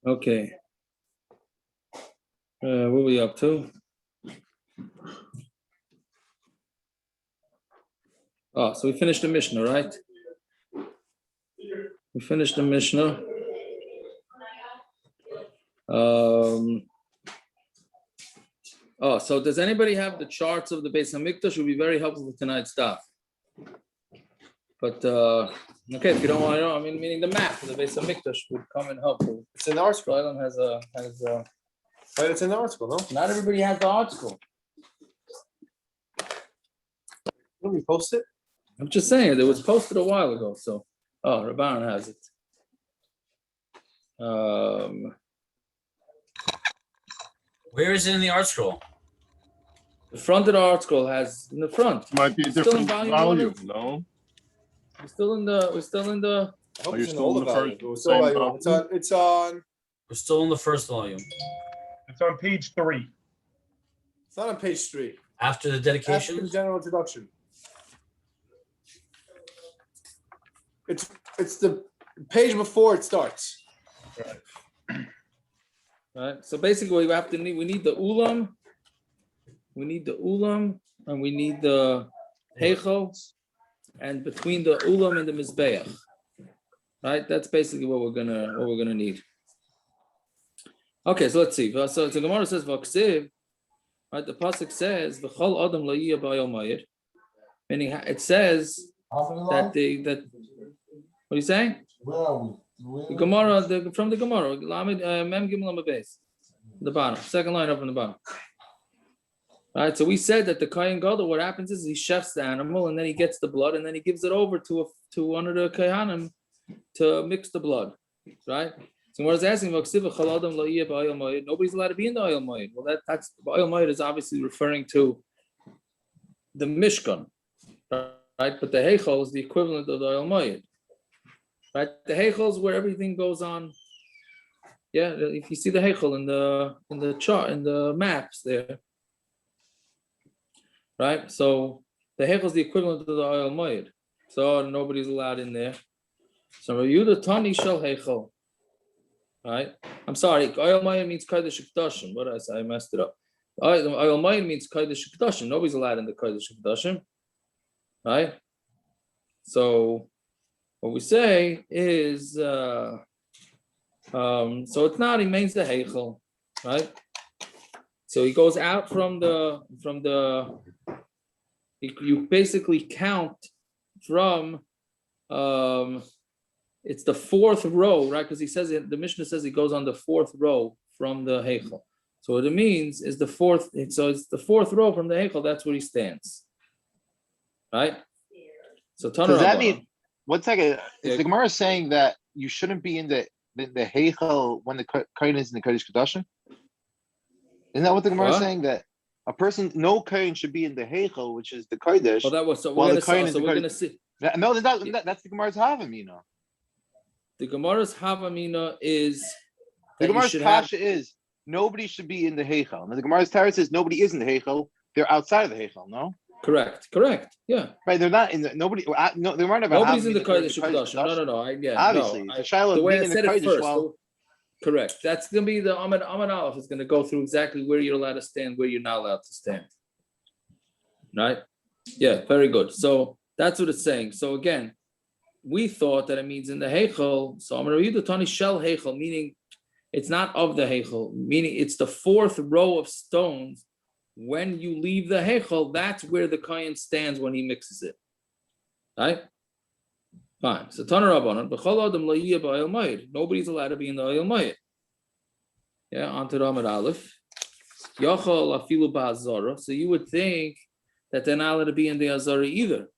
Okay. What are we up to? Oh, so we finished the Mishnah, right? We finished the Mishnah. So does anybody have the charts of the Beis Hamikdash? It would be very helpful for tonight's stuff. But okay, if you don't want to know, meaning the map of the Beis Hamikdash would come in helpful. It's in the article. Shiloh has a. Right, it's in the article, no? Not everybody has the article. Didn't we post it? I'm just saying it was posted a while ago. So, Rabban has it. Where is it in the art scroll? The front of the article has in the front. Might be a Still in different volume, no? We're still in the. I hope Are it's you in still all in the the volume. first- It was same all volume. volume? It's on. We're still in the first volume. It's on page 3. It's not on page 3. After the After the dedication? general introduction. It's the page before it starts. Right. So basically, we need the ulam. We need the ulam, and we need the heichal, and between the ulam and the mizbeach. Right. That's basically what we're gonna need. Okay. So let's see. So the Gemara says v'aksiv. Right. The pasuk says v'chol adam lo yiyah b'yom mayir. Meaning it says that what are you saying? Where are we? The Gemara, from the Gemara, Mem Gimel Amud Beis, the bottom, second line up in the bottom. Right, so we said that the Kohen Gadol, what happens is he chefs the animal and then he gets the blood and then he gives it over to one of the Kohanim to mix the blood. Right? So what I was asking, nobody's allowed to be in the oil moed. Well, that's the oil moed is obviously referring to the mishkan, right? But the heichal is the equivalent of the oil moed. Right, the heichal is where everything goes on. Yeah, if you see the heichal in the chart in the maps there, right? So the heichal is the equivalent of the oil moed. So nobody's allowed in there. So you tani shel heichal, right? I'm sorry, oil moed means kodesh kedashim. What did I say? I messed it up. Oil moed means kodesh kedashim. Nobody's allowed in the kodesh kedashim, right? So what we say is, so it's not, he means the heichal, right? So he goes out from the, you basically count from, it's the fourth row, right? Because he says, the Mishnah says he goes on the fourth row from the heichal. So what it means is the fourth, so it's the fourth row from the heichal, that's where he stands, right? So does that mean? 1 second. Is the Gemara saying that you shouldn't be in the heichal when the kohen is in the kodesh kedashim? Isn't that what the Gemara is saying? That a person, no kohen should be in the heichal, which is the kodesh. Well, that was so we're gonna see. No, that's the Gemara's havamina. The Gemara's havamina is the Gemara's kasha is nobody should be in the heichal. Now the Gemara's Torah says nobody is in the heichal; they're outside of the heichal. No. Correct. Yeah. Right, they're not in the nobody. No, they weren't about. Nobody's in the kodesh kedashim. No. Obviously, no. the Shiloh the way I in said the it first. well, correct. That's gonna be the Amud Aleph is gonna go through exactly where you're allowed to stand, where you're not allowed to stand. Right? Yeah. Very good. So that's what it's saying. So again, we thought that it means in the heichal. So I'm gonna read the Tani Shel heichal, meaning it's not of the heichal, meaning it's the fourth row of stones. When you leave the heichal, that's where the kohen stands when he mixes it. Right? Fine. So Tana Rabbanan, b'chol adam lo yiyah b'oil moed. Nobody's allowed to be in the oil moed. Yeah, on to Amud Aleph. Yachal afilu ba'azara. So you would think that they're not allowed to be in the azara either.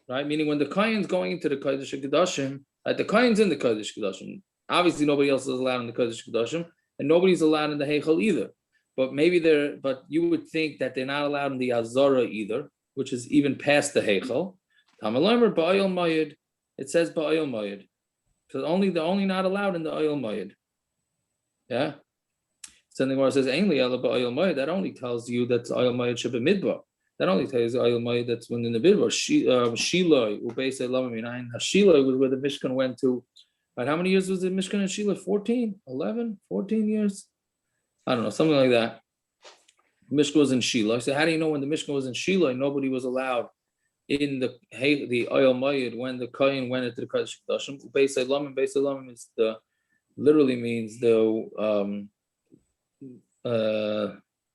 Right? Meaning when the kohen's going into the kodesh kedashim, like the kohen's in the kodesh kedashim. Obviously nobody else is allowed in the kodesh kedashim, and nobody's allowed in the heichal either. But but you would think that they're not allowed in the Azara either, which is even past the Heichal. Tamalomer ba'oil moed. It says ba'oil moed. So they're only not allowed in the oil moed. Yeah. Something where it says ainli ala ba'oil moed. That only tells you that oil moed should be midbar. That only tells you oil moed that's when in the midbar. Shiloh ubeis elav minayin. Shiloh was where the mishkan went to Right? How many years was the mishkan in Shiloh? 14, 11, 14 years? I don't know, something like that. Mishkan was in Shiloh. So how do you know when the mishkan was in Shiloh? Nobody was allowed in the oil mayid when the kohen went into the Kodesh Kodashim. Beis Hamikdash is literally means the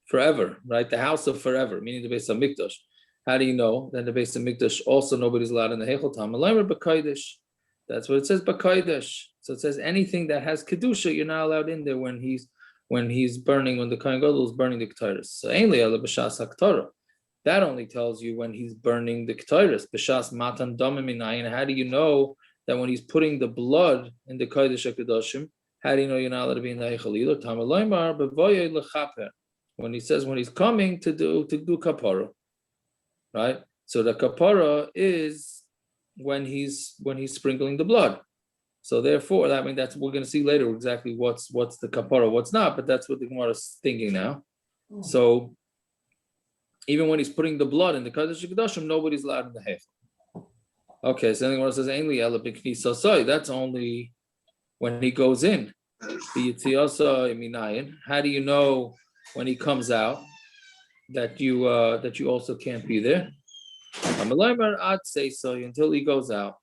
forever, right? The house of forever, meaning the Beis Hamikdash. How do you know that the Beis Hamikdash also nobody's allowed in the Heichal Tam? That's what it says, B'Kodesh. So it says anything that has kedusha, you're not allowed in there when he's burning, when the Kohen Gadol is burning the Ketores. So ainly ala b'shas haktorah. That only tells you when he's burning the Ketores. B'shas matan damim minayin. How do you know that when he's putting the blood in the Kodesh HaKadoshim, how do you know you're not allowed to be in the Heichal either? Tamaloymar b'voyei lechaper. When he says when he's coming to do kapara, right? So the kapara is when he's sprinkling the blood. So therefore, I mean that's we're going to see later exactly what's the kapara, what's not, but that's what the Gemara is thinking now. So even when he's putting the blood in the Kodesh HaKadoshim, nobody's allowed in the Heichal. Okay, so the Gemara says ainli ela b'knisasai. That's only when he goes in. The yitziyasa minayin. How do you know when he comes out that you also can't be there? I'd say so until he goes out.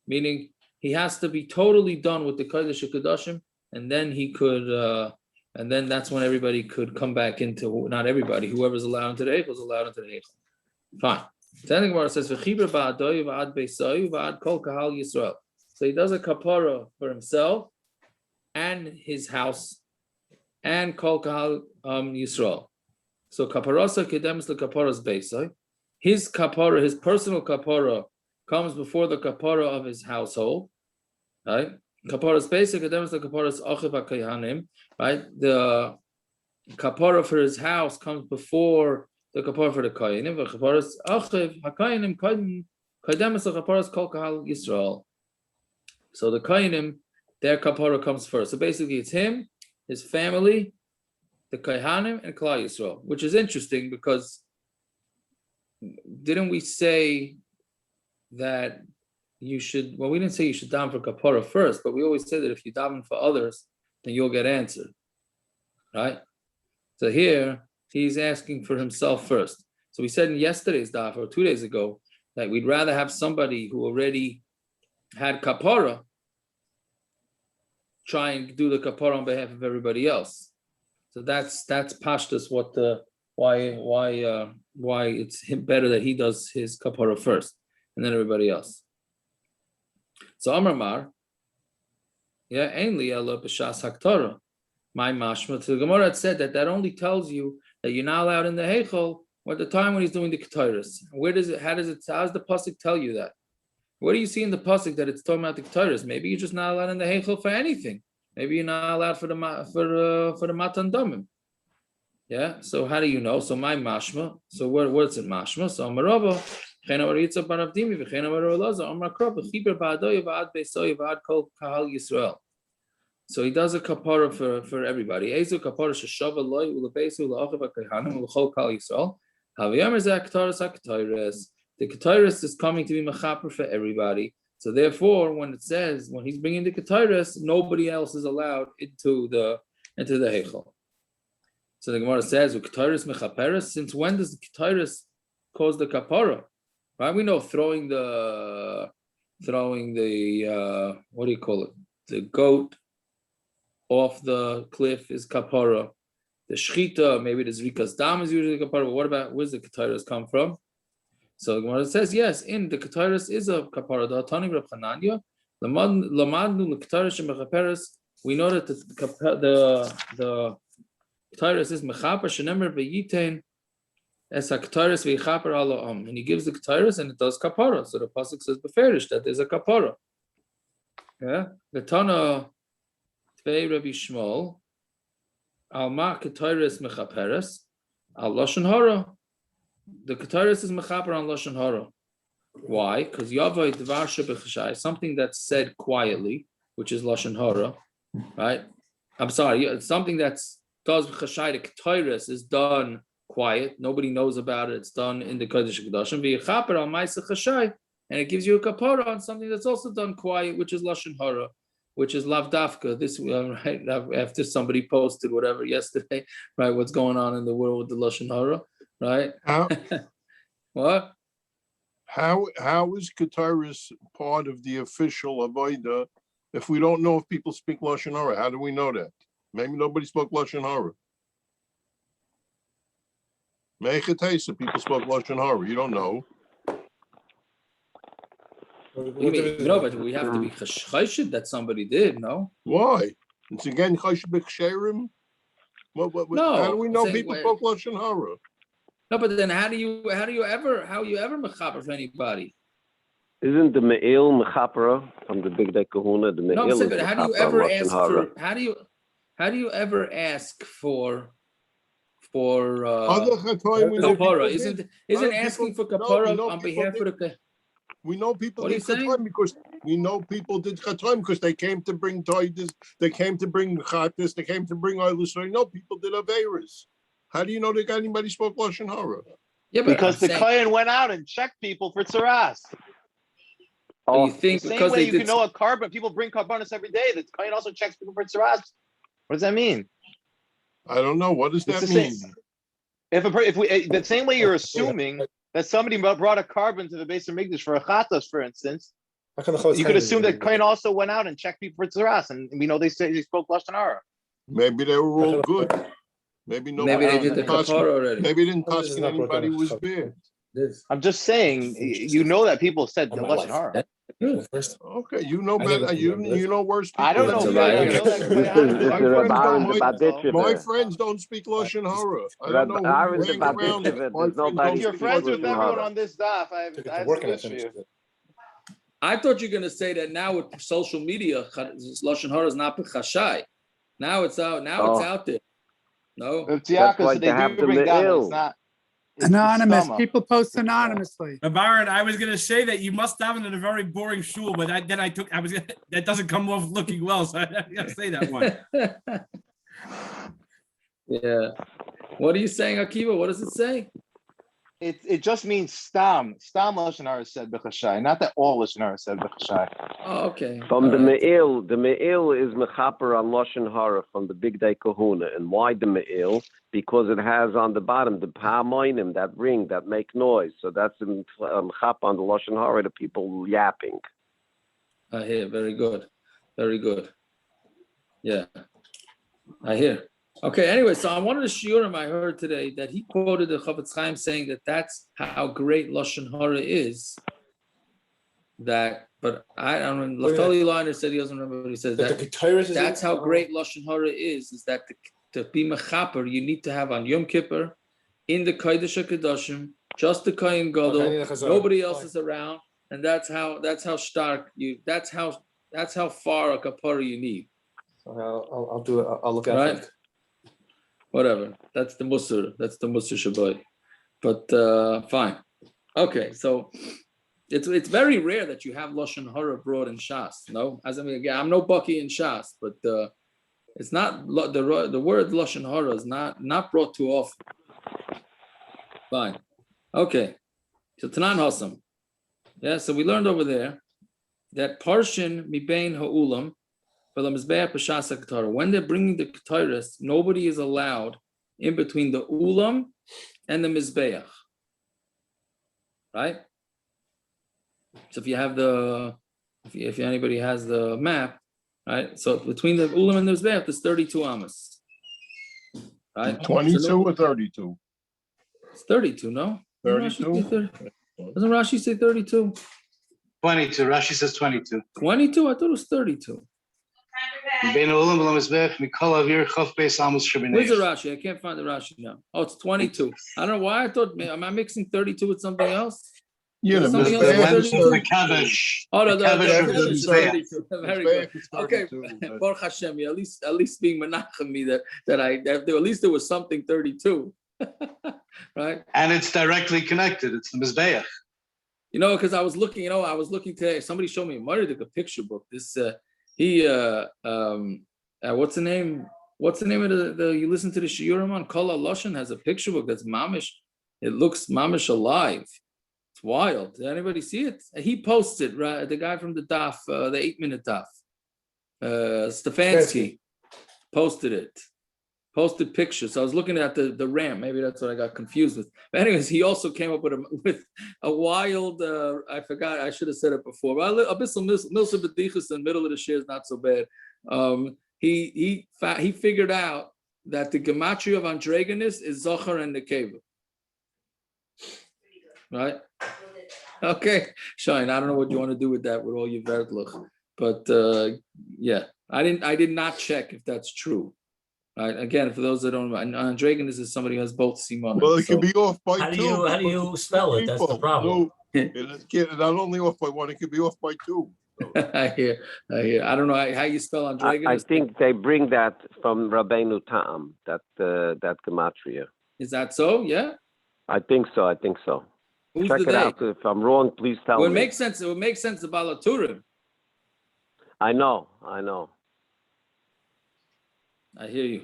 Meaning he has to be totally done with the Kodesh HaKadoshim, and then he could, and then that's when everybody could come back into, not everybody, whoever's allowed into the Heichal is allowed into the Heichal. Fine. Then the Gemara says, so he does a kapara for himself and his house and kol kahal Yisrael. So kaparasa kedemis lekaparas beisai. His kapara, his personal kapara, comes before the kapara of his household, right? Kaparas basic, kedemis lekaparas achiv hakayanim, right? The kapara for his house comes before the kapara for the kayanim. The kaparas achiv hakayanim kedemis lekaparas kol kahal Yisrael. So the kayanim, their kapara comes first. So basically, it's him, his family, the Kohanim, and Klal Yisrael, which is interesting because didn't we say that you should, well, we didn't say you should daven for kapara first, but we always say that if you daven for others, then you'll get answered, right? So here, he's asking for himself first. So we said in yesterday's daf, or 2 days ago, that we'd rather have somebody who already had kapara try and do the kapara on behalf of everybody else. So that's pashtus why it's better that he does his kapara first and then everybody else. So Amar Mar, ainly ela b'shas haktorah. My mashma to the Gemara had said that only tells you that you're not allowed in the Heichal at the time when he's doing the Ketores. How does the pasuk tell you that? What do you see in the pasuk that it's talking about the Ketores? Maybe you're just not allowed in the Heichal for anything. Maybe you're not allowed for the matan damim. Yeah. So how do you know? So my mashma. So what's it mashma? So Amarava. So he does a kapara for everybody. Ezu kapara sheshava loy ulebesu la'achiv ha'kayhanim u'chol kal Yisrael. Havayam zeh Ketores. The Ketores is coming to be mechaper for everybody. So therefore, when it says when he's bringing the Ketores, nobody else is allowed into the Heichal. So the Gemara says, "Ketores mechaperes." Since when does the Ketores cause the kapara? Right? We know throwing the what do you call it? The goat off the cliff is kapara. The shchita, maybe the zrikas dam is usually kapara. But what about where's the Ketores come from? So the Gemara says, yes, in the Ketores is a kapara. The Atani Reb Chananya, Lamadnu l'Ketores shemechaperes. We know that the Ketores is mechaper shenemer v'yitein es haketores v'yichaper ala am, and he gives the Ketores and it does kapara. So the pasuk says beferish that there's a kapara. Yeah, the Tana Tvei Rabbi Shmuel alma Ketores mechaperes al lashon hara. The Ketores is mechaper on lashon hara. Why? Because yavai dvar shebechashai, something that's said quietly, which is lashon hara, right? I'm sorry, something that's does chashai. The Ketores is done quiet. Nobody knows about it. It's done in the Kodesh HaKadoshim. V'yichaper al ma'aseh chashai. and it gives you a kapara on something that's also done quiet, which is lashon hara, which is lav dafka. This right after somebody posted whatever yesterday, right? What's going on in the world with the lashon hara, right? What? How is Ketores part of the official avodah if we don't know if people speak lashon hara? How do we know that? Maybe nobody spoke lashon hara. Meichetesa, people spoke lashon hara. You don't know. What do you mean? No, but we have to be chayshid that somebody did. No. Why? It's again chayshid b'ksherim. No, how do we know saying, people spoke lashon hara? No, but then how you ever mechaper for anybody? Isn't the Me'il Mechapra from the Big Day Kahuna? The No, I'm Me'il saying, is but how do you Mechapra ever on ask Lashon Hara. for? How do you ever ask for Other chatoim we know people kapara? did. Isn't Other asking for people- no, kapara we know on people behalf did. of the? We know people What are did you saying? chatoim because we know people did chatoim because they came to bring toides, they came to bring chatas, they came to bring oilers. So we know people did averas. How do you know that anybody spoke lashon hara? Yeah, but Because I'm the saying, kohen went out and checked people for tzaras. so you Oh, think The same because way they you did? can know a carbon, people bring carbonis every day. The kohen also checks people for tzaras. What does that mean? I don't know. What does It's that the mean? same. If we the same way you're assuming that somebody brought a carbon to the Beis Hamikdash for a chatos, for instance, you could assume that kohen also went out and checked people for tzaras, and we know they spoke lashon hara. Maybe they were all good. Maybe nobody. Maybe they did the kapara already. Maybe they didn't touch anybody was bad. I'm just saying, you know that people said the lashon hara. Okay, you know better. You know worse people. I don't than know That's me. better. I right. know that this is My the friends Rabban don't the like- Baditchever. My friends don't speak lashon hara. I don't know who Aaron you the hang around. Baditchever. My There's friends nobody don't You're speak friends with lashon everyone hara. on this daf. I have some news for you. I thought you were gonna say that now with social media, lashon hara is not b'chashai. Now it's out. Now it's out there. No. That's Tziyaka, why so they they have do the bring down. Me'il. It's not. It's Anonymous. stama. People post anonymously. Baron, I was gonna say that you must have it in a very boring shul, but that doesn't come off looking well, so I gotta say that one. Yeah. What are you saying, Akiva? What does it say? It just means stam. Stam lashon hara said b'chashai. Not that all lashon hara said b'chashai. Oh, okay. From the All right. Me'il, the Me'il is Mechaper on Lashon Hara from the Big Day Kahuna. And why the Me'il? Because it has on the bottom the Pa'amoinim, that ring, that make noise. So that's a Mechap on the Lashon Hara, the people yapping. I hear. Very good. Very good. Yeah. I hear. Okay, anyway, so on one of the shiurim I heard today that he quoted the Chafetz Chaim saying that that's how great lashon hara is. That, but I don't know. Naftali Liner said he doesn't remember what he says. That's how great lashon hara is that to be mechaper, you need to have on Yom Kippur in the Kodesh HaKadoshim, just the Kohen Gadol, nobody else is around, and that's how stark you. That's how far a kapara you need. I'll do it. I'll look out Right. for it. Whatever. That's the musur. That's the musur shabbat. But fine. Okay, so it's very rare that you have lashon hara brought in Shas. No, as I mean, again, I'm no bucky in Shas, but it's not the word lashon hara is not brought too often. Fine. Okay. So Tanan Hasam. Yeah. So we learned over there that parshin mibein ha'ulam. When they're bringing the Ketores, nobody is allowed in between the ulam and the mizbeach, right? So if anybody has the map, right? So between the ulam and the mizbeach, there's 32 amas, right? 22 or 32? It's 32, no? 32. Doesn't Rashi say 32? 22. Rashi says 22. 22? I thought it was 32. Where's the Where's the Rashi? I can't find the Rashi now. Oh, it's 22. I don't know why I thought. Am I mixing 32 with something else? Yeah, the Something else Mizbeach is is 32? the cabbage. Oh, no, The the cabbage cabbage of the is Mizbeach. 32. Very good. Mizbeach is Okay, 32. Baruch Hashem, at least being menachem me that at least there was something 32, right? And it's directly connected. It's the Mizbeach. You know, because I was looking today. Somebody showed me a picture book. This what's the name? What's the name of the you listen to the shiurim on Kol lashon has a picture book that's mamish. It looks mamish alive. It's wild. Did anybody see it? He posted, right? The guy from the Daf, the 8-minute Daf, Stefanski, posted it. Posted pictures. I was looking at the ramp. Maybe that's what I got confused with. But anyways, he also came up with a wild. I forgot. I should have said it before. But a Milsa B'dichus in the middle of the share is not so bad. He figured out that the gematria of androgynous is Zohar and Nekeva. Right? Okay, Shine. I don't know what you want to do with that with all your verdluch, but yeah, I did not check if that's true. Right. Again, for those that don't know, androgynous is somebody who has both simon. Well, it can be off by How do two. you spell it? That's the people. problem. So, it's not only off by one, it could be off by two. I hear. I don't know how you spell androgynous. I think they bring that from Rabbeinu Tam, that gematria. Is that so? Yeah. I think so. Who's Check the it they? out. If I'm wrong, please tell It would me. make sense. It would make sense about Laturim. I know. I hear you.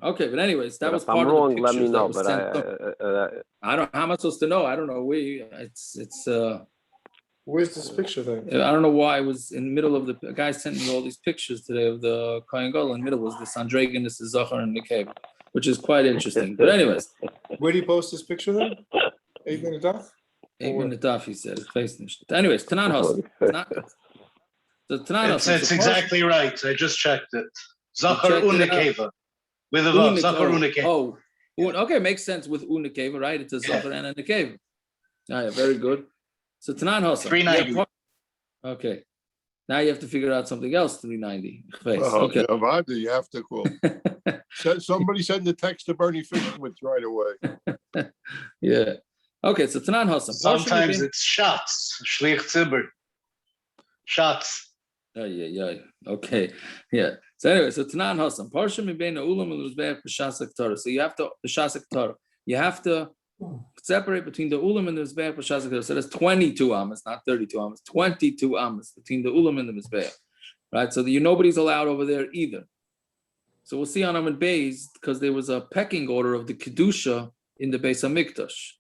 Okay, but anyways, that But was if part I'm of wrong, the let pictures me that know. was But sent up. I don't. How am I supposed to know? I don't know. Where's this picture then? I don't know why it was in the middle of the guy sent me all these pictures today of the Kohen Gadol. In the middle was this androgynous Zohar and Nekeva, which is quite interesting. But anyways, Where do you post this picture then? 8-minute Daf? 8-minute Daf, he said. Anyways, Tanan Hasan. It's exactly right. I just checked it. Zachar checked it out. Unekeva. With a vav. Zachar Unekeva. Oh, okay, makes sense with Unekeva, right? It's a Zohar and a Nekeva. All right, very good. So Tanan Hasan. 390. Okay. Now you have to figure out something else, 390. Okay. You have to call. Somebody send the text to Bernie Fishwitz right away. Yeah. Okay, so Tanan Hasan. Sometimes it's shots. Shlich Tzibur. Shots. Yeah. Okay. Yeah. So anyway, so Tanan Hasan. Parsha mibein ulam u'luzbeach b'shas Torah. So you have to b'shas Torah. You have to separate between the ulam and the mizbeach b'shas Torah. So there's 22 amas, not 32 amas. 22 amas between the ulam and the mizbeach. Right. So nobody's allowed over there either. So we'll see on Amud Beis because there was a pecking order of the kedusha in the Beis Hamikdash.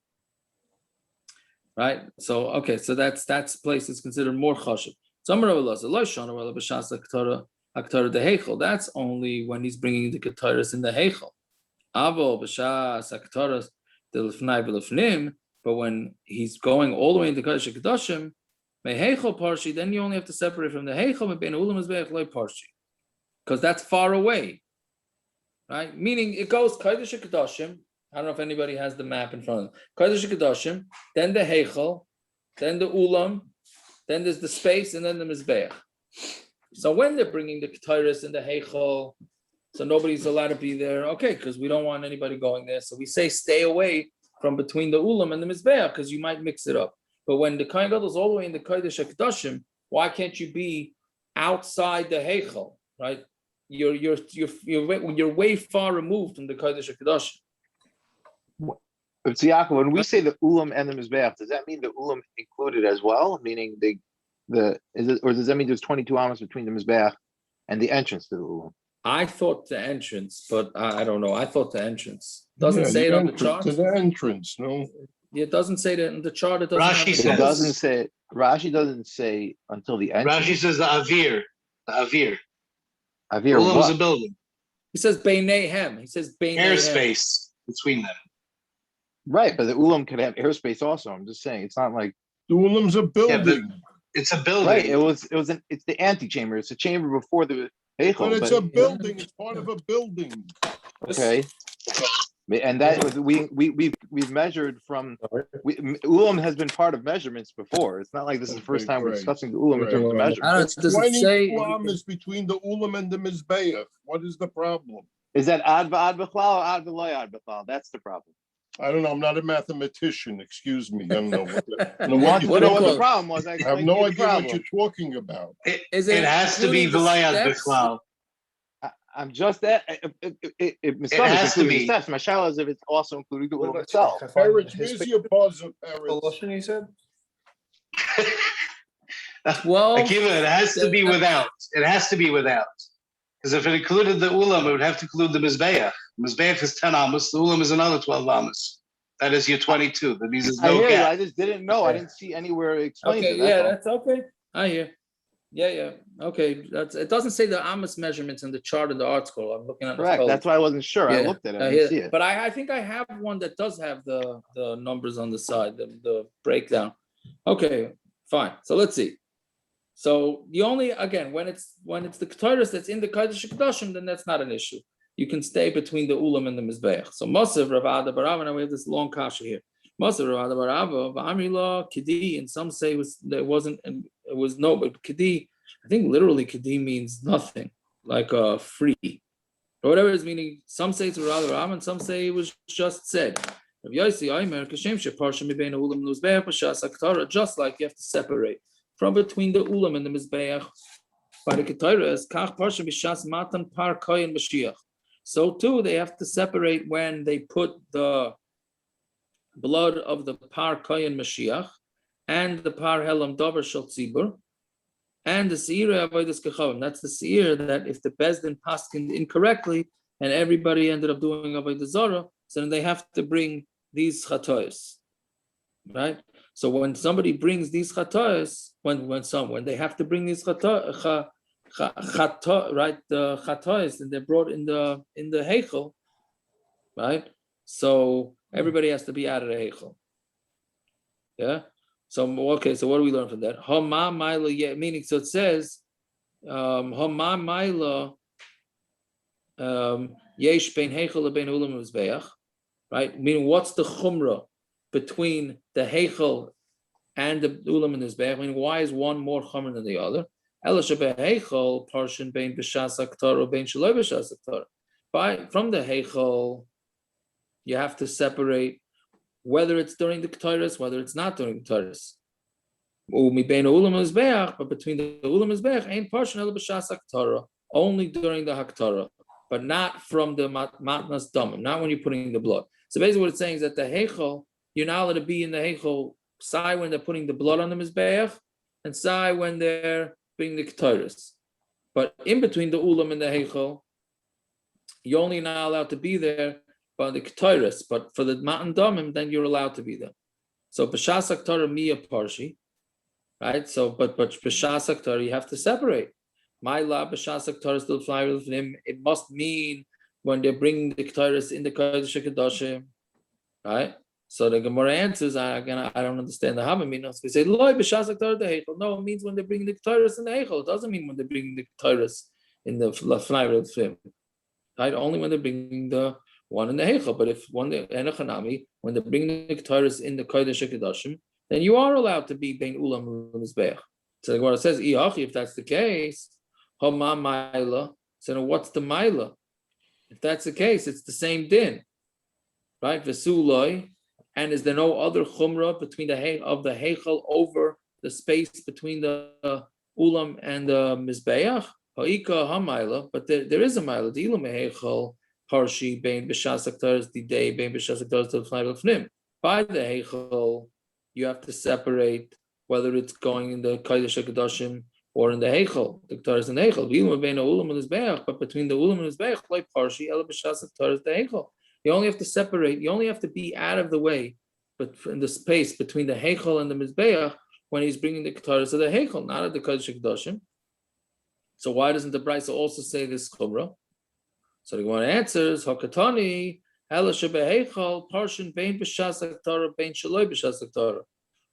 Right. So okay. So that's place is considered more chashuv. That's only when he's bringing the Ketores in the Heichal. But when he's going all the way into Kodesh HaKadoshim, then you only have to separate from the Heichal because that's far away, right? Meaning it goes Kodesh HaKadoshim. I don't know if anybody has the map in front of them. Kodesh HaKadoshim, then the Heichal, then the ulam. Then there's the space, and then the mizbeach. So when they're bringing the Ketores and the Heichal, so nobody's allowed to be there. Okay, because we don't want anybody going there. So we say stay away from between the ulam and the mizbeach because you might mix it up. But when the Kohen Gadol is all the way in the Kodesh HaKadoshim, why can't you be outside the Heichal? Right? You're way far removed from the Kodesh HaKadoshim. It's Yaakov, when we say the ulam and the mizbeach, does that mean the ulam included as well? Meaning or does that mean there's 22 amas between the mizbeach and the entrance to the ulam? I thought the entrance, but I don't know. I thought the entrance. Doesn't say it on the chart. To the entrance, no. It doesn't say that in the chart. It doesn't. Rashi It doesn't say. Rashi doesn't say until the entrance. Rashi says the avir. The avir. Avir Ulam is a what? building. He says Beineihem. He says Beineihem. Airspace between them. Right, but the ulam could have airspace also. I'm just saying, it's not like The ulam's a Yeah, building. but it's a building. right. It's the antechamber. It's a chamber before the heichal. But it's a building. It's part of a building. Okay. And that was we've measured from ulam has been part of measurements before. It's not like this is the first time we're Right. discussing the ulam in terms of I measurement. don't know, does it say? 22 amas between the ulam and the mizbeach. What is the problem? Is that ad b'chlal or ad b'loy ad b'chlal? That's the problem. I don't know. I'm not a mathematician. Excuse me. I don't know what the, I I don't know want to what know you're what the talking- problem was. I have no idea what you're talking about. Is It has to be including the Vilayat steps? Bichlal. I'm just that it has to be. steps. My shadow is if it's also including the What ulam about itself. Parrots, where's your puzzle, The Parrots? lashon you said? 12. Akiva, it has to be without. It has to be without. Because if it included the ulam, it would have to include the mizbeach. Mizbeach is 10 amos. The ulam is another 12 amos. That is your 22. That means there's I no hear you. I gap. just didn't know. I Okay. didn't see anywhere it explains Okay, it. yeah, That's all. that's okay. I hear. Yeah. Okay, it doesn't say the Amos measurements in the chart in the art scroll. I'm looking at the Correct. code. That's why I wasn't sure. I Yeah, looked at it. I I hear. didn't see it. But I think I have one that does have the numbers on the side, the breakdown. Okay, fine. So let's see. So the only, again, when it's the Ketores that's in the Kodesh Kodashim, then that's not an issue. You can stay between the ulam and the mizbeach. So Masav Rav Ada Barava, now we have this long kasha here. Masav Rav Ada Barava, V'amrila Kidi, and some say it was no, but Kidi, I think literally Kidi means nothing, like free, or whatever it's meaning. Some say it's Rav Ada Barava, and some say it was just said. Rav Yossi Aimer Kashem Sheparsha Mibein Ulam Mizbeach B'Shas Aktara, just like you have to separate from between the ulam and the mizbeach by the Ketores, Kach Parsha B'Shas Matan Par Koyin Mashiach. So too, they have to separate when they put the blood of the Par Koyin Mashiach and the Par Helam Dover Shel Tzibur and the Seir Avodas Kechavim. That's the Seir that if the Bezdin paskined incorrectly and everybody ended up doing Avodah Zarah, so then they have to bring these chatois, right? So when somebody brings these chatois, when they have to bring these chatois, right, the chatois, and they're brought in the Heichal, right? So everybody has to be out of the Heichal. Yeah. So okay. So what do we learn from that? Hama Maila, yeah, meaning so it says, Hama Maila, Yesh bein Heichal bein ulam mizbeach, right? Meaning what's the chumrah between the Heichal and the ulam and the mizbeach? I mean, why is one more chumrah than the other? From the Heichal, you have to separate whether it's during the Ketores, whether it's not during the Ketores. But between the ulam and mizbeach, ain't portion only during the Haktorah, but not from the matnas damim, not when you're putting the blood. So basically, what it's saying is that the Heichal, you're not allowed to be in the Heichal side when they're putting the blood on the mizbeach, and side when they're being the Ketores. But in between the ulam and the Heichal, you're only not allowed to be there by the Ketores. But for the matan damim, then you're allowed to be there. So b'shas Torah miya parshi, right? So but b'shas Torah you have to separate. My la b'shas Torah still fly with him. It must mean when they're bringing the Ketores in the Kodesh Kodashim, right? So the Gemara answers, I don't understand the Hava meaning. We say, Loi b'shas Torah the Heichal. No, it means when they're bringing the Ketores in the Heichal. It doesn't mean when they're bringing the Ketores in the fly with him, right? Only when they're bringing the one in the Heichal. But if when they're bringing the Ketores in the Kodesh Kodashim, then you are allowed to be bein ulam mizbeach. So the Gemara says, if that's the case, hama maila. So now what's the maila? If that's the case, it's the same din, right? Vesuloi, and is there no other chumrah between the heichal over the space between the ulam and the mizbeach? Ha'ika ha'maila, but there is a maila. The ilam heichal parshi bein b'shas aktaras the day bein b'shas aktaras to fly l'fnim. By the heichal, you have to separate whether it's going in the kodesh kodashim or in the Heichal, the Ketores in the Heichal. But between the ulam and mizbeach, like parshi, ela b'shas Ketores the Heichal. You only have to separate. You only have to be out of the way, but in the space between the Heichal and the mizbeach when he's bringing the Ketores to the Heichal, not at the kodesh kodashim. So why doesn't the Brisa also say this chumrah? So the Gemara answers, Hakatani ela shebeheichal parshin bein b'shas Ketores bein shaloi b'shas Ketores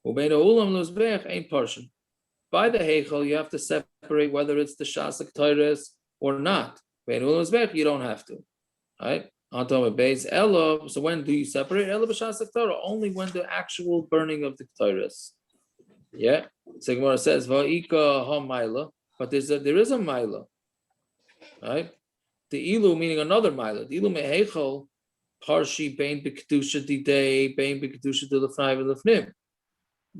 ubein ulam mizbeach ain't parshin. By the Heichal, you have to separate whether it's the Shas Ketores or not. Bein ulam mizbeach, you don't have to. Right? On top of Beis Elo, so when do you separate? Elo b'Shas Ketores, only when the actual burning of the Ketores. Yeah? So Gemara says, Va'ika ha-maila, but there is a maila. Right? The ilu meaning another maila. The ilu me'heichal, parshi bein b'kedusha didei, bein b'kedusha de l'fnai v'l'fnim.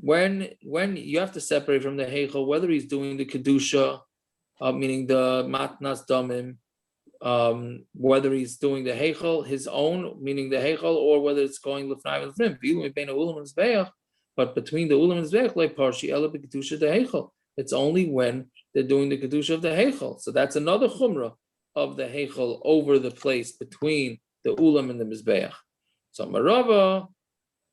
When you have to separate from the Heichal, whether he's doing the Kedusha, meaning the Matnas Damim, whether he's doing the Heichal, his own, meaning the Heichal, or whether it's going L'fnai L'fnim. But between the Ulam and Zbeach, like Parshi, Ela B'Kedusha the Heichal. It's only when they're doing the Kedusha of the Heichal. So that's another Chumrah of the Heichal over the place between the Ulam and the Mizbeach. So Marava,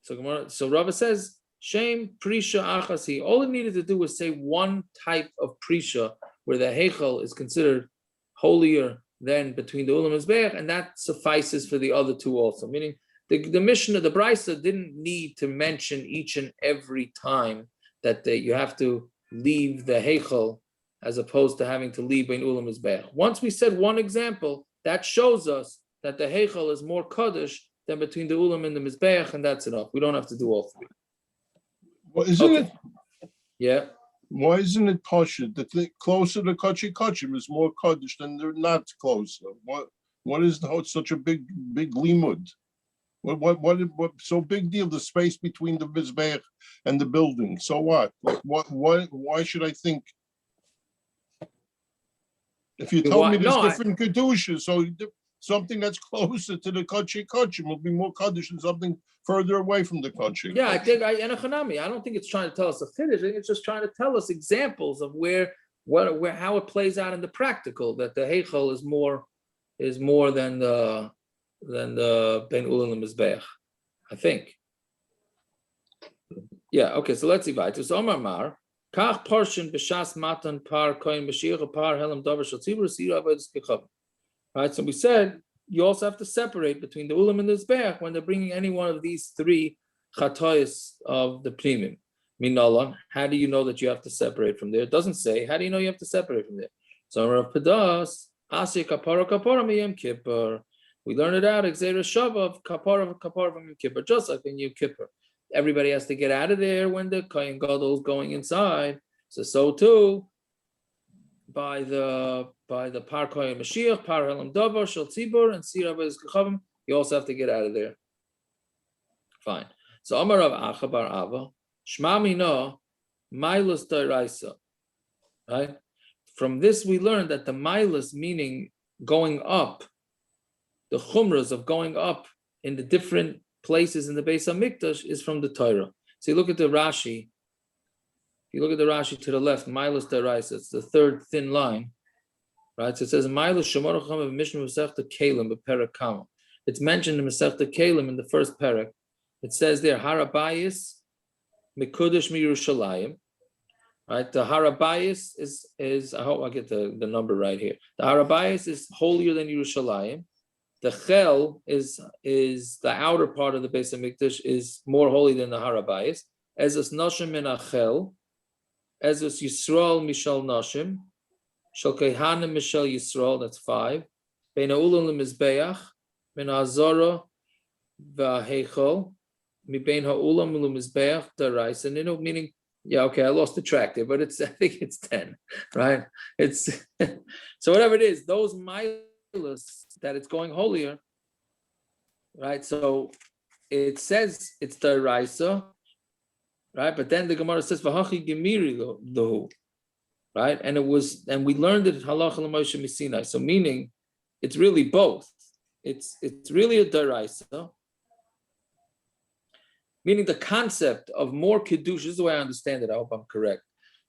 So Rava says, Shem Prisha Achasi. All it needed to do was say one type of Prisha where the Heichal is considered holier than between the ulam and mizbeach, and that suffices for the other two also. Meaning the Mishnah, the Brisa didn't need to mention each and every time that you have to leave the Heichal as opposed to having to leave between ulam and mizbeach. Once we said one example, that shows us that the Heichal is more kaddish than between the ulam and the mizbeach, and that's enough. We don't have to do all three. Well, isn't Okay. it? Yeah. Why isn't it kosher? The thing closer to kachim is more kaddish than they're not closer. What is such a big limud? What so big deal? The space between the mizbeach and the building. So what? Why should I think? If you told me there's different kedushas, so something that's closer to the kachim will be more kaddish than something further away from the kachim. Yeah, I think I don't think it's trying to tell us a finish. I think it's just trying to tell us examples of how it plays out in the practical. That the heichal is more than the ben ulam and mizbeach. I think. Yeah. Okay. So let's see. So Omar Mar kach parshin b'shas matan par koyin b'shir par helam davar shel tzibur sira avodas kechavim. Right. So we said you also have to separate between the ulam and the mizbeach when they're bringing any one of these three chatois of the primim. Minallah, how do you know that you have to separate from there? It doesn't say. How do you know you have to separate from there? So Rav Padas, Asi kapara miyom kippur. We learn it out, Exera Shava of kapara from Yom Kippur, just like in Yom Kippur. Everybody has to get out of there when the Kohen Gadol is going inside. So too, by the Par Kohen Mashiach, Par Helam Davar, Shel Tzibur, and Sira Avodas Kechavim, you also have to get out of there. Fine. So Amar Rav Acha Bar Ava, Shma Mino, Milas D'Oraisa. Right? From this we learn that the Milas, meaning going up, the chumras of going up in the different places in the Beis Hamikdash is from the Torah. So you look at the Rashi. If you look at the Rashi to the left, Milas D'Oraisa, it's the third thin line, right? So it says Milas Shemar Chama Mishnah Masechta Kalim b'Perek Kama. It's mentioned in Masechta Kalim in the first perek. It says there hara bayis mikudesh miYerushalayim. Right, the hara bayis is I hope I get the number right here. The hara bayis is holier than Yerushalayim. The chel is the outer part of the Beis Hamikdash is more holy than the hara bayis. As is nashim min achel, as is Yisrael mishal nashim, shal kehanim mishal Yisrael. That's 5. Bein ha'ulam lemizbeach, min ha'azara v'heichal, mi bein ha'ulam lemizbeach d'oraisa. And meaning. Yeah, okay, I lost the track there, but I think it's 10, right? It's so whatever it is, those milas that it's going holier, right? So it says it's the Raisa, right? But then the Gemara says V'hachi gemiri lohu, right? And we learned it halacha l'Moshe Misinai. So meaning it's really both. It's really a deraisa. Meaning the concept of more kedusha, this is the way I understand it, I hope I'm correct.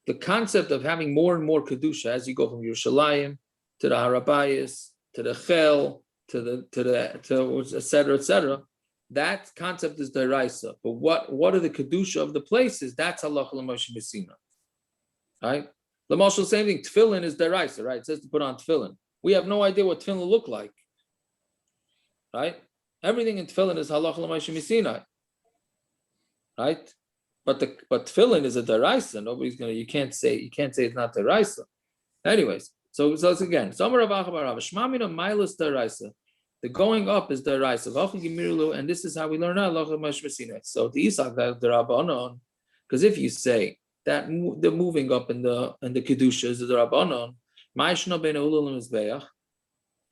The concept of having more and more kedusha as you go from Yerushalayim to the Harabayis, to the Chel, to et cetera, that concept is deraisa. But what are the kedusha of the places? That's halacha l'Moshe Messina. Right? L'Moshe, same thing, tefillin is deraisa, right? It says to put on tefillin. We have no idea what tefillin look like. Right? Everything in tefillin is halacha l'Moshe Messina. Right, but tefillin is a deraisa. You can't say it's not deraisa. Anyways, so it's again. The going up is deraisa. And this is how we learn out. So the Isak the Rabbanon, because if you say that the moving up in the kedusha is the Rabbanon,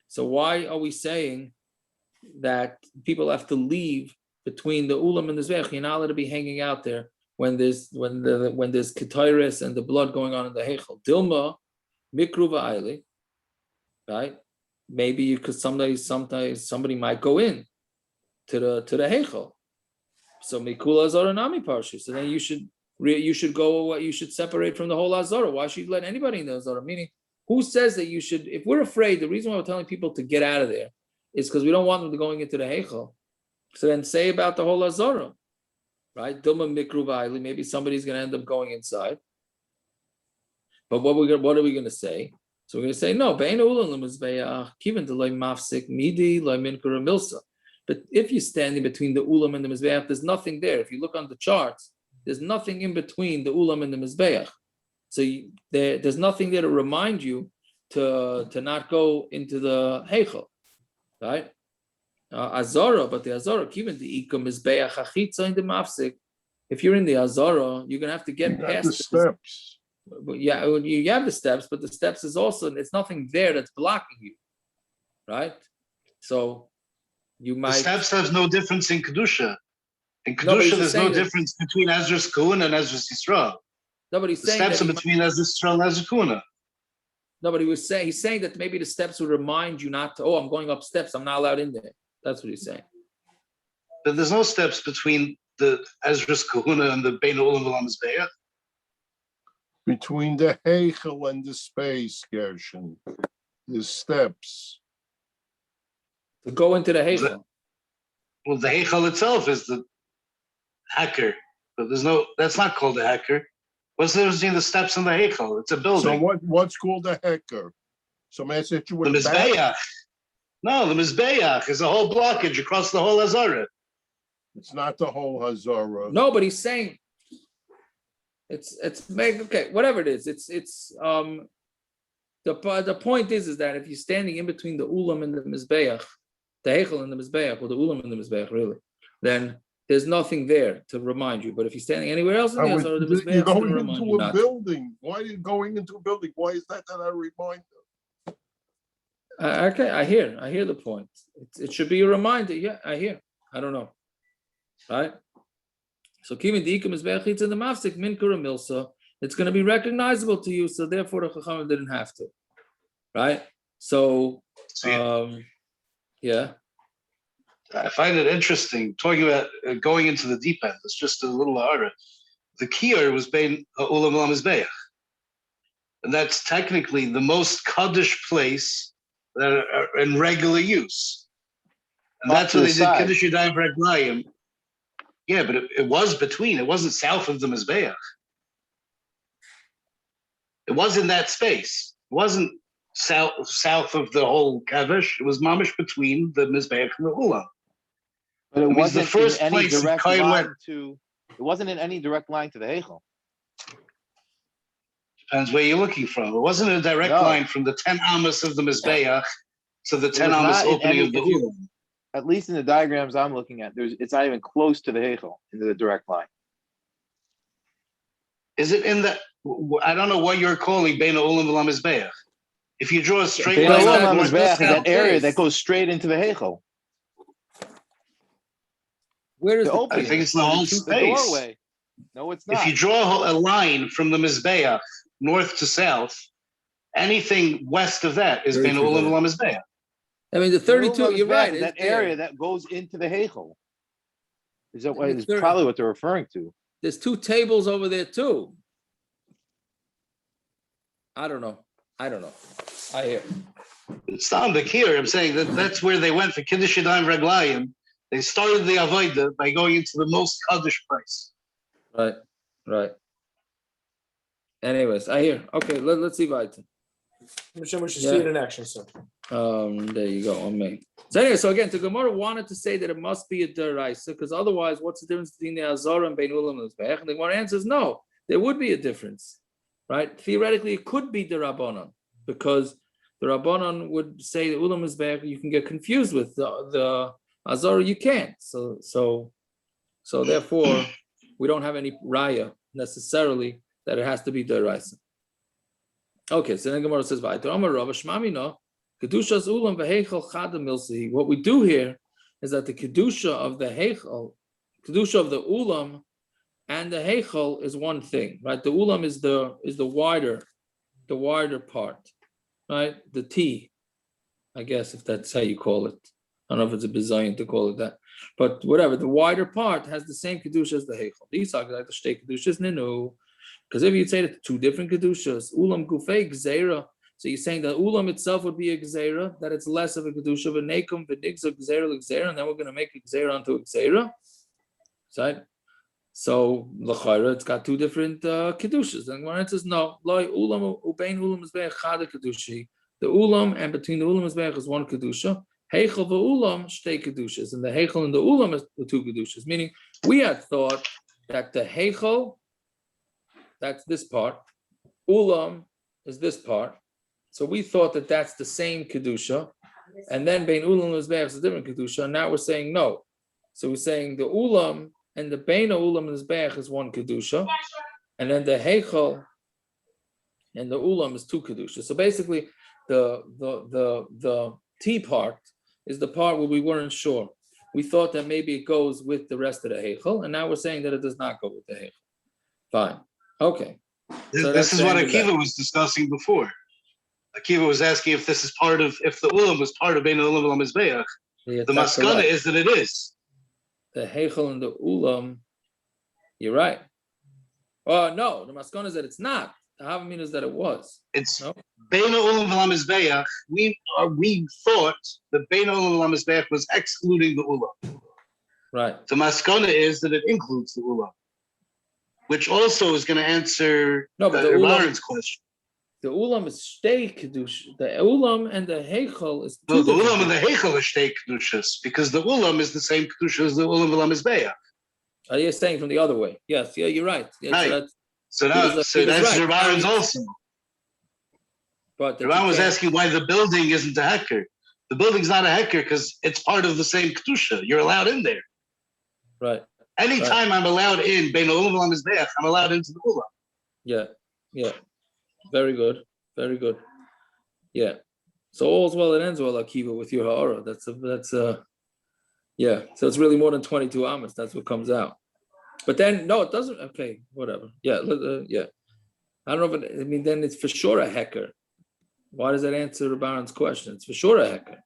so why are we saying that people have to leave between the ulam and the mizbeach? You're not allowed to be hanging out there when there's Ketores and the blood going on in the Heichal. Dilma mikru va'ayli, right? Maybe you could sometimes somebody might go in to the Heichal. So mikula azara nami parshu. So then you should go. You should separate from the whole azara. Why should you let anybody in the azara? Meaning, who says that you should? If we're afraid, the reason why we're telling people to get out of there is because we don't want them to going into the Heichal. So then say about the whole Azara. right? Duma mikru v'ayli, maybe somebody's going to end up going inside. But what are we going to say? So we're going to say, no, bein ulam l'mizbeach, kiven delay mafsik midi loy minkura milsa. But if you're standing between the ulam and the mizbeach, there's nothing there. If you look on the charts, there's nothing in between the ulam and the mizbeach. So there's nothing there to remind you to not go into the heichal, right? Azara, but the Azara, even the ikum mizbeach achitza in the mafsik. If you're in the Azara, you're going to have to get past the steps. Yeah, you have the steps, but the steps is also, it's nothing there that's blocking you, right? So you The might. steps have no difference in Kedusha. In No, but he's Kedusha, there's no saying that- difference between Ezra's Kuhuna and Ezra's Yisrael. Nobody's The saying steps that are he between Ezra's Yisrael and Ezra's Kuhuna. Nobody was saying, he's saying that maybe the steps would remind you not to, oh, I'm going up steps, I'm not allowed in there. That's what he's saying. But there's no steps between the Ezra's Kuhuna and the Bein Ulam Ulam Mizbeach. Between the Heichal and the space, Gershon, the steps. To go into the Heichal. Well, the Heichal itself is the hacker, but that's not called a hacker. What's the difference between the steps and the Heichal? It's a building. So what's called a hecker? Somebody said you The went back. Mizbeach. No, the Mizbeach is a whole blockage across the whole Azara. It's not the whole Hazara. No, but he's saying it's okay, whatever it is. The point is that if you're standing in between the ulam and the mizbeach, the heichal and the mizbeach, or the ulam and the mizbeach, really, then there's nothing there to remind you. But if you're standing anywhere else in the Azara, the mizbeach is You're going going to remind into you a not. building. Why are you going into a building? Why is that a reminder? Okay, I hear the point. It should be a reminder. Yeah, I hear. I don't know, right? So kimin diikum is be'achitz in the mafsik min kura milsa. It's going to be recognizable to you, so therefore the chachamim didn't have to, right? So, yeah. I find it interesting talking about going into the deep end. It's just a little hara. The kiyar was Bein Ulam Ulam Mizbeach, and that's technically the most kaddish place that are in regular use. And Off that's to what the they did side. Kiddush Yadayim Reglayim. Yeah, but it was between. It wasn't south of the Mizbeach. It was in that space. It wasn't south of the whole Kavish. It was mamish between the Mizbeach and the Ulam. But it It was the wasn't first in any place that direct Kohen line went. to. It wasn't in any direct line to the Heichal. Depends where you're looking from. It wasn't a direct No. line from the 10 Amos of the Mizbeach to the It 10 was Amos not in opening any- of the if you- Ulam. At least in the diagrams I'm looking at, it's not even close to the Heichal in the direct line. Is it in the? I don't know what you're calling Bein Ulam V'Lam Mizbeach. If you draw a straight Bein line, Well, Ulam that- north to HaMizbeach is that south, area place. that goes straight into the Heichal. Where is The the opening. I think it's the whole The space. doorway. No, it's If not. you draw a line from the Mizbeach north to south, anything west of that is Bein 32 Ulam there. V'Lam Mizbeach. I mean, the Bein 32, Ulam you're HaMizbeach right. is that it's there. area that goes into the Heichal. Is that what The is 30. probably what they're referring to? There's two tables over there too. I don't know. I hear. It's not the Kir. I'm saying that's where they went for Kiddush Yadayim Reglayim. They started the Avodah by going into the most Kaddish place. Right. Anyways, I hear. Okay, let's see weiter. We should Yeah. see it in action, sir. There you go on me. So anyway, so again, the Gemara wanted to say that it must be a deraisa, because otherwise, what's the difference between the Azara and Bein Ulam and Mizbeach? And the Gemara answers, no, there would be a difference, right? Theoretically, it could be the Rabbanon, because the Rabbanon would say the Ulam Mizbeach, you can get confused with the Azara, you can't. So therefore, we don't have any raya necessarily that it has to be deraisa. Okay, so then Gemara says, what we do here is that the kedusha of the heichal, kedusha of the ulam, and the heichal is one thing, right? The ulam is the wider part, right? The T, I guess, if that's how you call it. I don't know if it's a bizayin to call it that, but whatever. The wider part has the same kedusha as the heichal. These are like the shtei kedushas ninu. Because if you'd say that two different kedushas, ulam gufei gzeira, so you're saying that ulam itself would be a gzeira, that it's less of a kedusha, but nekum v'nigza gzeira l'gzeira, and then we're going to make a gzeira onto a gzeira, right? So l'chayra, it's got two different kedushas. And when it says no, loy ulam ubein ulam mizbeach chada kedushi. The ulam and between the ulam mizbeach is one kedusha. Heichal ulam shtei kedushas, and the heichal and the ulam is the two kedushas. Meaning, we had thought that the heichal, that's this part, ulam is this part. So we thought that that's the same kedusha, and then bein ulam mizbeach is a different kedusha. And now we're saying no. So we're saying the ulam and the bein ulam and mizbeach is one kedusha, and then the heichal and the ulam is two kedusha. So basically, the T part is the part where we weren't sure. We thought that maybe it goes with the rest of the heichal, and now we're saying that it does not go with the heichal. Fine, okay. So This is what the end of Akiva that. was discussing before. Akiva was asking if this is part of, if the ulam was part of bein ulam ulam mizbeach. Yeah, The that's maskana correct. is that it is. The heichal and the ulam. You're right. Oh no, the maskana is that it's not. The havamin is that it was. It's No? bein ulam ulam mizbeach. We thought the bein ulam ulam mizbeach was excluding the ulam. Right. The maskana is that it includes the ulam, which also is going to answer No, but the ulam- Aaron's question. The ulam is shtei kedush. The ulam and the heichal is two No, the different ulam and the heichal are shtei kedushas, because the ulam is the same kedusha as the ulam ulam mizbeach. Are you saying from the other way? Yes, yeah, you're right. Yeah, Right. So he was that's right. Aaron's also. But that Aaron you was can't- asking why the building isn't a hecker. The building's not a hecker because it's part of the same kedusha. You're allowed in there. Right. Anytime I'm allowed in bein ulam ulam mizbeach, I'm allowed into the ulam. Yeah. Yeah. Very good. Very good. Yeah. So all's well that ends well, Akiva, with your hara. Yeah. So it's really more than 22 amas. That's what comes out. But then no, it doesn't. Okay, whatever. Yeah. Yeah. I don't know if I mean then it's for sure a hecker. Why does that answer Baron's question? It's for sure a hecker.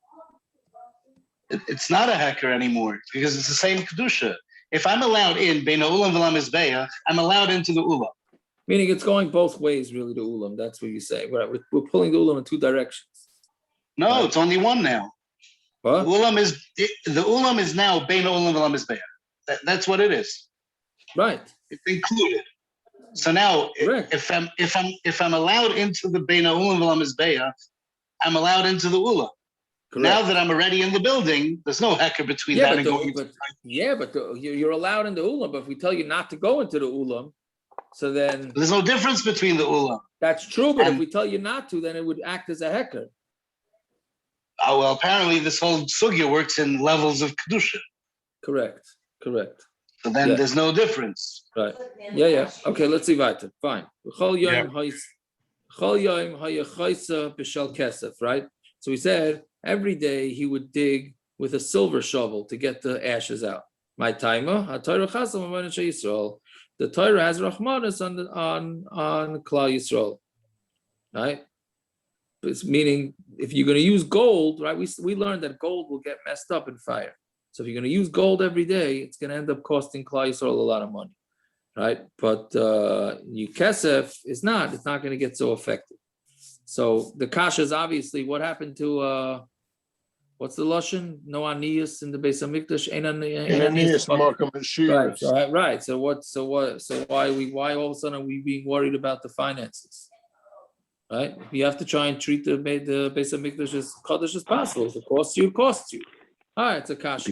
It's not a hecker anymore because it's the same kedusha. If I'm allowed in bein ulam ulam mizbeach, I'm allowed into the ulam. Meaning it's going both ways, really, the ulam. That's what you say. We're pulling the ulam in two directions. No, Right. it's only one now. What? The ulam is now bein ulam ulam mizbeach. That's what it is. Right. It's included. So now, Correct. if I'm allowed into the bein ulam ulam mizbeach, I'm allowed into the ulam. Correct. Now that I'm already in the building, there's no hecker between that and going. You're allowed in the ulam. But if we tell you not to go into the ulam, so then There's no difference between the ulam. that's true. But if And- we tell you not to, then it would act as a hecker. Oh, well, apparently this whole sugya works in levels of kedusha. Correct. So then Yeah. there's no difference. Right. Yeah. Okay, let's see weiter. Fine. Right? So he said every day he would dig with a silver shovel to get the ashes out. My timer, the Torah has Rahmanas on Klal Yisrael. Right? It's meaning if you're going to use gold, right? We learned that gold will get messed up in fire. So if you're going to use gold every day, it's going to end up costing Klal Yisrael a lot of money, right? But kesef is not. It's not going to get so effective. So the kasha is obviously what happened to what's the lashon? No aniyas in the Beis Hamikdash. Right. So why all of a sudden are we being worried about the finances? Right? You have to try and treat the Beis Hamikdash as kaddish as possible. If it costs you, it costs you. All right, it's a kasha.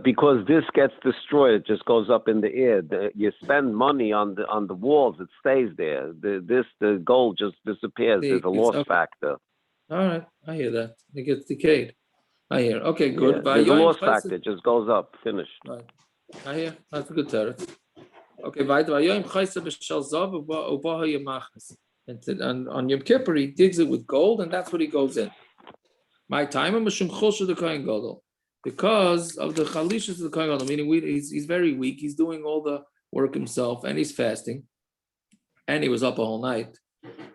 Because this gets destroyed, it just goes up in the air. You spend money on the walls, it stays there. The gold just disappears. There's a loss factor. All right, I hear that. It gets decayed. I hear. Okay, good. Yeah, there's a loss factor. It just goes up. Finished. Right. I hear. That's a good Torah. Okay, weiter. And on Yom Kippur, he digs it with gold, and that's what he goes in. My time, because of the chalishas of the Kohen Gadol, meaning he's very weak. He's doing all the work himself, and he's fasting, and he was up a whole night,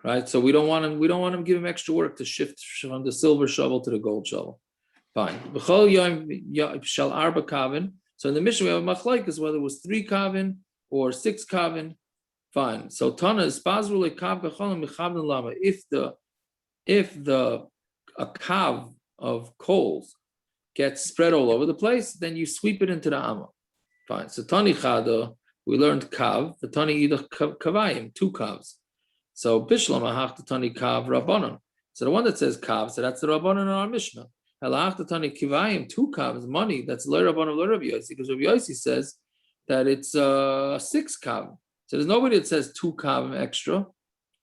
right? So we don't want him to give him extra work to shift from the silver shovel to the gold shovel. Fine. So in the Mishnah we have a machlokes whether it was 3 kavin or 6 kavin. Fine. So Tana is pasrul kav gacholim mechavin lama. If a kav of coals gets spread all over the place, then you sweep it into the amma. Fine. So Tani Chada, we learned kav, the tani idach kavayim, 2 kavs. So bishlam ahach the tani kav rabbanon. So the one that says kav, so that's the rabbanon in our Mishnah. Halach the tani kivayim, 2 kavs, money. That's le rabbanon le Rabbi Yossi, because Rabbi Yossi says that it's 6 kav. So there's nobody that says 2 kav extra.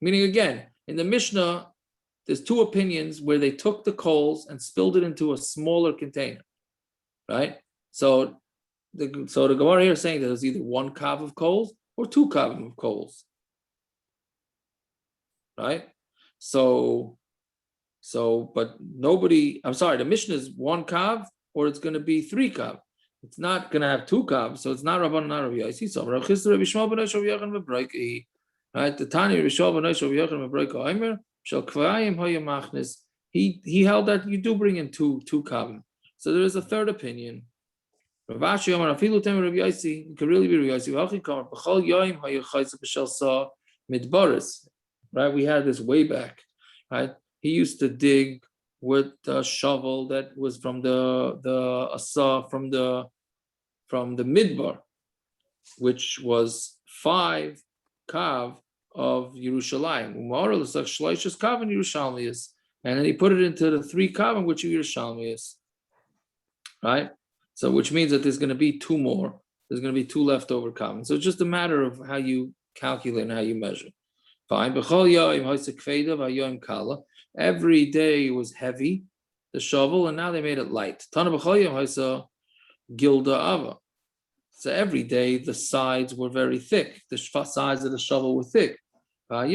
Meaning again, in the Mishnah, there's 2 opinions where they took the coals and spilled it into a smaller container, right? So the Gemara here is saying that there's either 1 kav of coals or 2 kav of coals, right? So, but nobody, I'm sorry, the Mishnah is 1 kav or it's going to be 3 kav. It's not going to have 2 kav, so it's not Rabban, not Rabbi Yossi. So Rav Chisda, Rabbi Shmuel ben Yosef, Rabbi Yochanan ben Breika, right? The Tani, Rabbi Shmuel ben Yosef, Rabbi Yochanan ben Breika, Omer, Shel Kvayim Hoya Machnes. He held that you do bring in 2 kavim. So there is a third opinion. Rav Ashi Omer, Afilu Tem Rabbi Yossi, it could really be Rabbi Yossi. V'Achi Kamer, B'chol Yoim Hoya Chayza B'Shel Sa Midbaris. Right? We had this way back, right? He used to dig with a shovel that was from the asa from the midbar, which was 5 kav of Yerushalayim. Kav in Yerushalmius, and then he put it into the 3 kav in which Yerushalmius, right? So which means that there's going to be 2 more. There's going to be 2 leftover kav. So it's just a matter of how you calculate and how you measure. Fine. Every day it was heavy, the shovel, and now they made it light. So every day the sides were very thick. The sides of the shovel were thick. But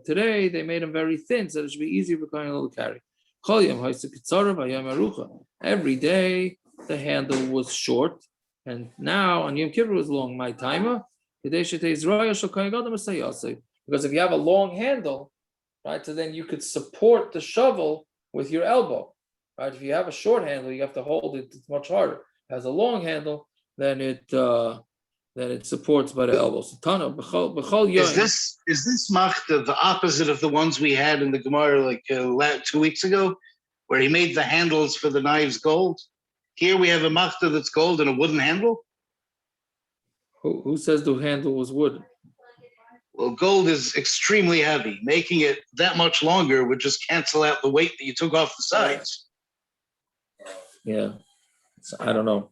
today they made them very thin, so it should be easier for Kohen to carry. Every day the handle was short, and now on Yom Kippur was long. My timer. Because if you have a long handle, right, so then you could support the shovel with your elbow, right? If you have a short handle, you have to hold it. It's much harder. If it has a long handle, then it supports by the elbow. So Is this machta the opposite of the ones we had in the Gemara like 2 weeks ago, where he made the handles for the knives gold? Here we have a machta that's gold and a wooden handle. Who says the handle was wood? Well, gold is extremely heavy. Making it that much longer would just cancel out the weight that you took off the sides. Yeah, so I don't know.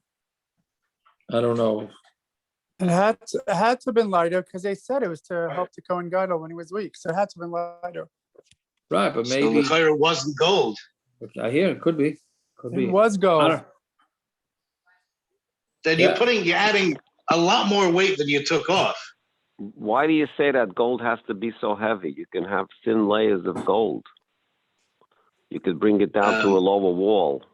It had to have been lighter because they said it was to help the Kohen Gadol when he was weak. So it had to have been lighter. Right, but So maybe the fire wasn't gold. I hear it could be. It was gold. Then you're adding a lot more weight than you took off. Why do you say that gold has to be so heavy? You can have thin layers of gold. You could bring it down to a lower wall.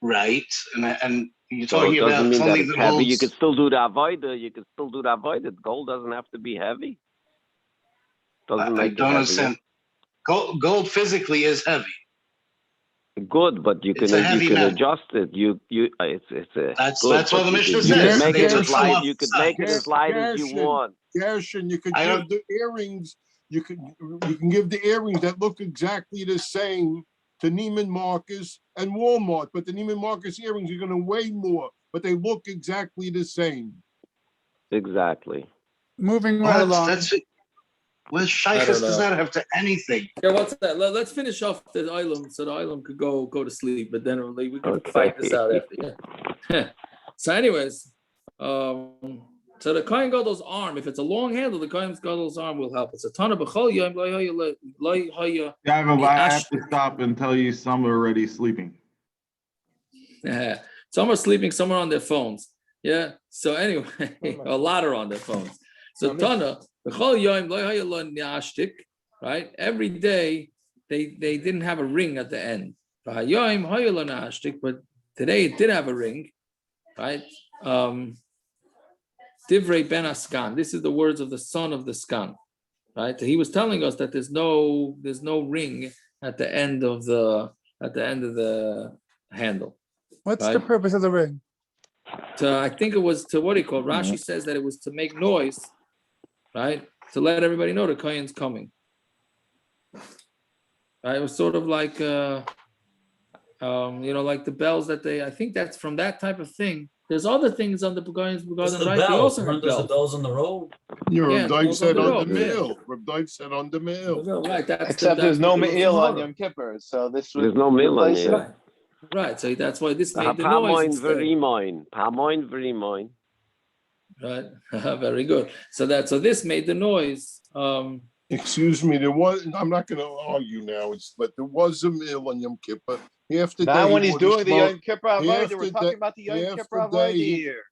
Right, and you're So talking it doesn't about mean that something it's that heavy. holds. You could still do the avodah. Gold doesn't have to be heavy. Doesn't I make it don't heavier. understand. Gold physically is heavy. Good, but you can adjust it. That's what the Mishnah You says. can make They it took as some light. off You the could side. make it as light as you want. Gershon, you could I give the earrings. You can give the earrings that look exactly the same to Neiman Marcus and Walmart, but the Neiman Marcus earrings are going to weigh more, but they look exactly the same. Exactly. Moving right along. What shaykhs does that have to anything? Yeah, what's that? Let's finish off the ulam so the ulam could go to sleep, but then we can fight this out after. Yeah. So, anyways, so the Kohen Gadol's arm, if it's a long handle, the Kohen Gadol's arm will help. It's a ton of b'chol yom I have to stop and tell you some are already sleeping. Yeah. Some are sleeping, some are on their phones. Yeah. So anyway, a lot are on their phones. So Tana, right? Every day they didn't have a ring at the end. But today it did have a ring, right? Divrei ben Askan. This is the words of the son of the Skan, right? He was telling us that there's no ring at the end of the handle. What's right? the purpose of the ring? I think it was to what he called. Rashi says that it was to make noise, right? To let everybody know the Kohen's coming. Right? It was sort of like, like the bells that I think that's from that type of thing There's other things on the garden, It's the right? They bells. also Remember, have there's the bells. bells on the road. Yeah, Yeah, Reb the Daiv bells on said the on road. the Yeah. mail. Reb Daiv said on the mail. Right, Except there's no what the me'il on hara. Yom Kippur, so this would There's no meal on replace you. it. Right, so that's why this made the noise Pamoin instead. verimoin. Pamoin verimoin. Right, very good. So this made the noise. Excuse me, I'm not gonna argue now, but there was a meal on Yom Kippur. Half the Not day when he he's would've doing the smoked- Yom Kippur half Avodah. We're the talking day- about the Yom half Kippur the day Avodah he- here.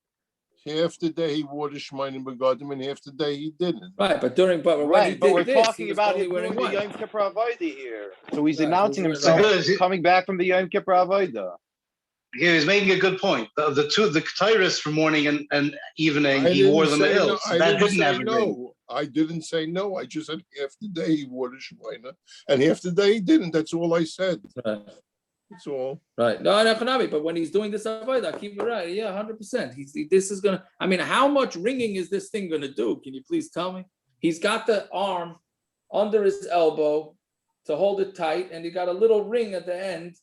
Half the day he wore the Shemainim Begadim and half the day he didn't. Right, but when he Right, but did we're this, talking he was about only him wearing doing the white. Yom Kippur Avodah here. So he's Right, announcing he was himself wearing white. coming back from the Yom Kippur Avodah. He was making a good point. The Ketores for morning and evening, I he wore didn't the say no. me'il. So I that didn't didn't say have a ring. no. I didn't say no. I just said half the day he wore the Shemainim and half the day he didn't. That's all I said. Right. That's all. Right. No, Hanami, but when he's doing this avodah, keep it right. Yeah, 100%. This is gonna. I mean, how much ringing is this thing gonna do? Can you please tell me? He's got the arm under his elbow to hold it tight, and he got a little ring at the end,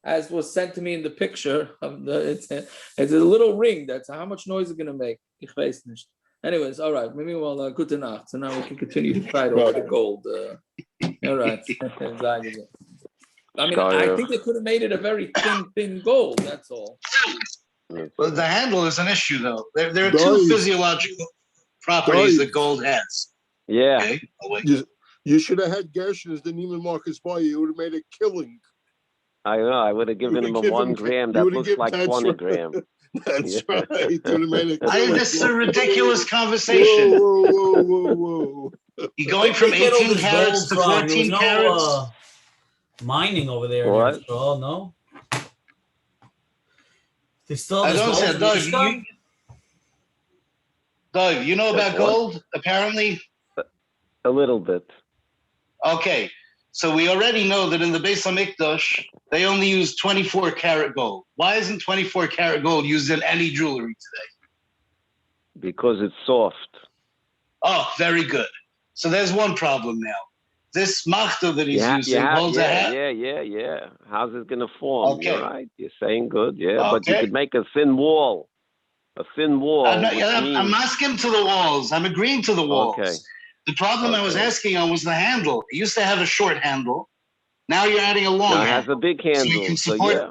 as was sent to me in the picture. It's a little ring. That's how much noise it's gonna make. Ich weiß nicht. Anyways, all right. Maybe well, good enough. So now we can continue to fight over the gold. All right. I mean, I think they could have made it a very thin gold. That's all. Well, the handle is an issue, though. There are two physiological properties that gold has. Yeah. Okay. I'll wait. You should have had Gershon's the Neiman Marcus by you. It would have made a killing. I know. I would have given him a 1 gram. That looks like 20 gram. That's right. It would have made a killing. This is a ridiculous conversation. Whoa. You're going from Where'd they get all 18 this carats to gold from? There 14 was carats. no mining over there. What? Oh no. They still I have this don't gold say, from Doug, mishkan? Doug, you know about What? gold, apparently? A little bit. Okay. So we already know that in the Beis Hamikdash, they only use 24 karat gold. Why isn't 24 karat gold used in any jewelry today? Because it's soft. Oh, very good. So there's one problem now. This machta that he's using holds a hat. Yeah. How's it going to form? Okay. You're right. You're saying good. Yeah, but you Okay. could make a thin wall. A thin wall. I'm which asking to the walls. I'm agreeing to the walls. Okay. The problem I was asking on was the handle. It used to have a short handle. Now you're adding a long Now it has handle. a big So you handle. can So, support, yeah.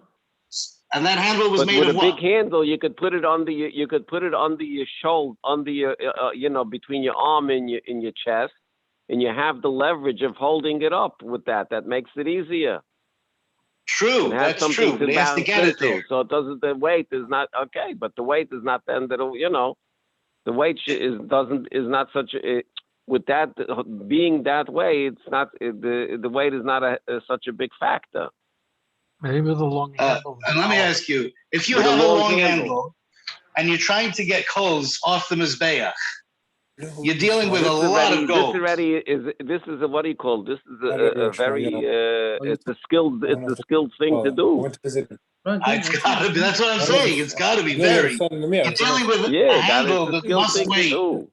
and that handle was But made with of a what? big handle, you could put it under your. You could put it under your shoulder, under your, between your arm and your chest, and you have the leverage of holding it up with that. That makes it easier. True, It has that's something true. to But he has to balance get it into. there. So it doesn't. The weight is not okay, but the weight is not then that'll. The weight is not such a. With that being that way, it's not the weight is not such a big factor. Maybe the long handle. And let me ask you, if you With a have a long long handle. handle and you're trying to get coals off the Mizbeach, you're dealing with a lot of gold. This is a what do you call this is a very it's a skilled thing to do. It's got to be. That's what I'm saying. It's got to be very. You're dealing with a Yeah, handle that is a that skilled must thing to weigh. do.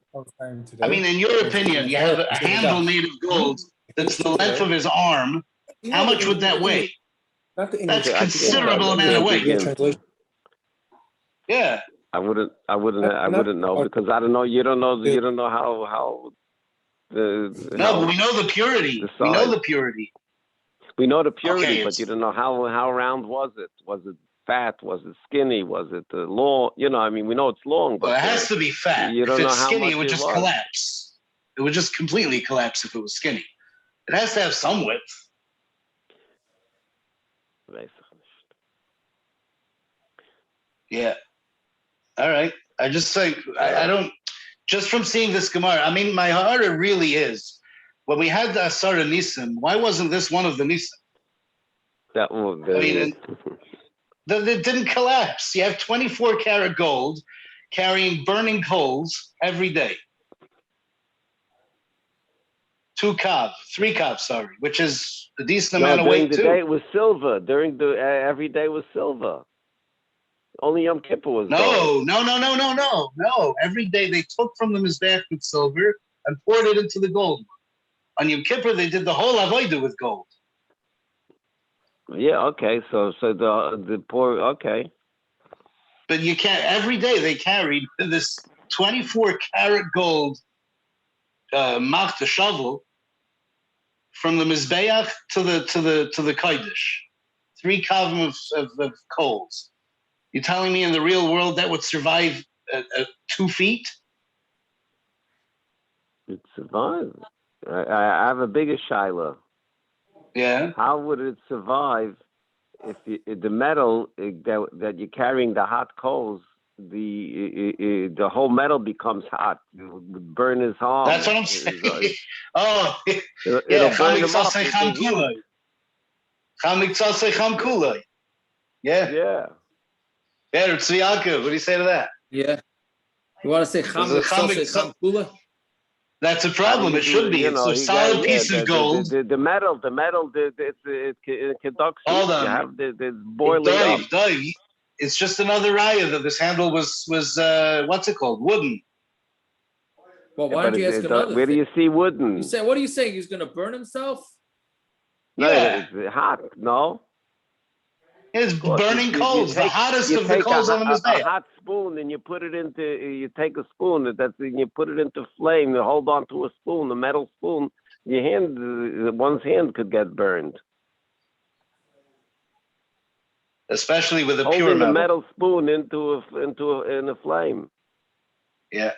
I mean, in your opinion, you have a handle made of gold that's the length of his arm. How much would that weigh? That's a considerable amount of weight. Yeah. I wouldn't know because I don't know. You don't know how No, but we know the purity. We know the purity. We know the purity, Okay, but you don't know how round was it? Was it fat? Was it skinny? Was it long? I mean, we know it's long, but Well, it has to be fat. You If don't know it's how skinny, much it would just was. collapse. It would just completely collapse if it was skinny. It has to have some width. Yeah. All right. I just think I don't. Just from seeing this Gemara, I mean, my hara really is. When we had the Asara Nisim, why wasn't this one of the Nisim? That was. I mean, it didn't collapse. You have 24 karat gold carrying burning coals every day. 3 kav, sorry, which is a decent amount of weight during the too. day it was silver. During the every day was silver. Only Yom Kippur was gold. No. Every day they took from the Mizbeach with silver and poured it into the gold. On Yom Kippur, they did the whole avodah with gold. Yeah, okay. So the poor, okay. but you can't. Every day they carried this 24-karat gold mach, the shovel, from the mizbeach to the kodesh. 3 kavim of coals. You're telling me in the real world that would survive 2 feet? It survived. I have a bigger Shiloh. Yeah. How would it survive if the metal that you're carrying, the hot coals, the whole metal becomes hot? It would burn his arm. That's what I'm saying. Oh, It'll yeah. burn him up. Yeah. Yeah. Yeah, Tzvi Yaakov, what do you say to that? Yeah. You want to say cham There's a cham kula? That's a problem. It should be. It's a solid piece of gold. The metal, it conducts heat. Hold on. You have the boiling up. Dave, it's just another raya that this handle was what's it called? Wooden. Well, why But don't you ask another where do thing? you see wooden? You say, what are you saying? He's going to burn himself? No, Yeah. it's hot. No. It's course, burning coals, the hottest of the coals on the a mizbeach. hot spoon and you put it into. You take a spoon and you put it into flame. You hold on to a spoon, a metal spoon. Your hand, one's hand could get burned. Especially with a Holding pure a metal. metal spoon in a flame. Yeah.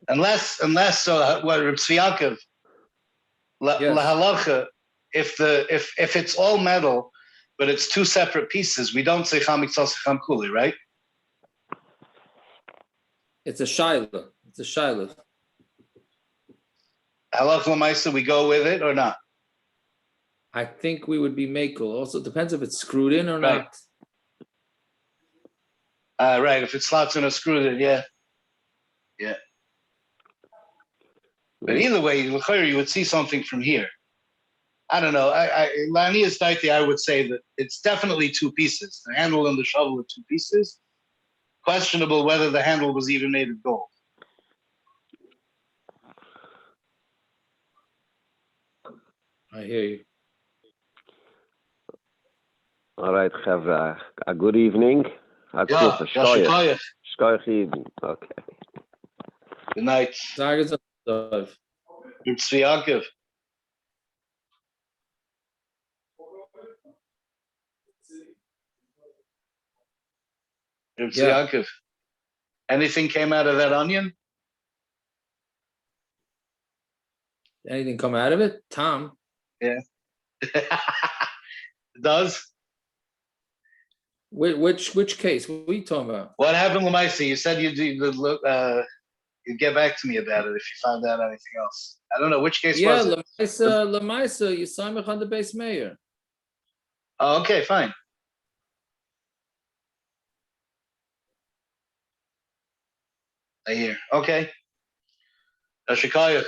Unless what Reb Tzvi Yaakov, Yes. lahalacha, if it's all metal, but it's 2 separate pieces, we don't say cham mitzvah cham kuli, right? It's a Shiloh. It's a Shiloh. Halacha l'maisa, we go with it or not? I think we would be makel. Also, it depends if it's screwed in or Right. not. Right. If it's slots in a screw, then yeah. Yeah. But either way, you would see something from here. I don't know. Lania's daiti, I would say that it's definitely 2 pieces. The handle and the shovel are 2 pieces. Questionable whether the handle was even made of gold. I hear you. All right, Chavra. A good evening. Yeah, Yashikoyach. Shkoyach evening. Okay. Good night. Zagazan. Reb Tzvi Yaakov. Reb Tzvi Yeah. Yaakov. Anything came out of that onion? Anything come out of it? Tom. Yeah. Does? Which case? What are you talking about? What happened, Lamaisi? You said you'd get back to me about it if you found out anything else. I don't know which case Yeah, was it. Lamaisa, you sign on the base mayor. Oh, okay, fine. I hear. Okay. Ashikayach.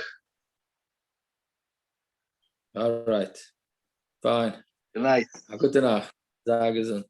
All right. Fine. Good night. Gute Nacht. Zagazan.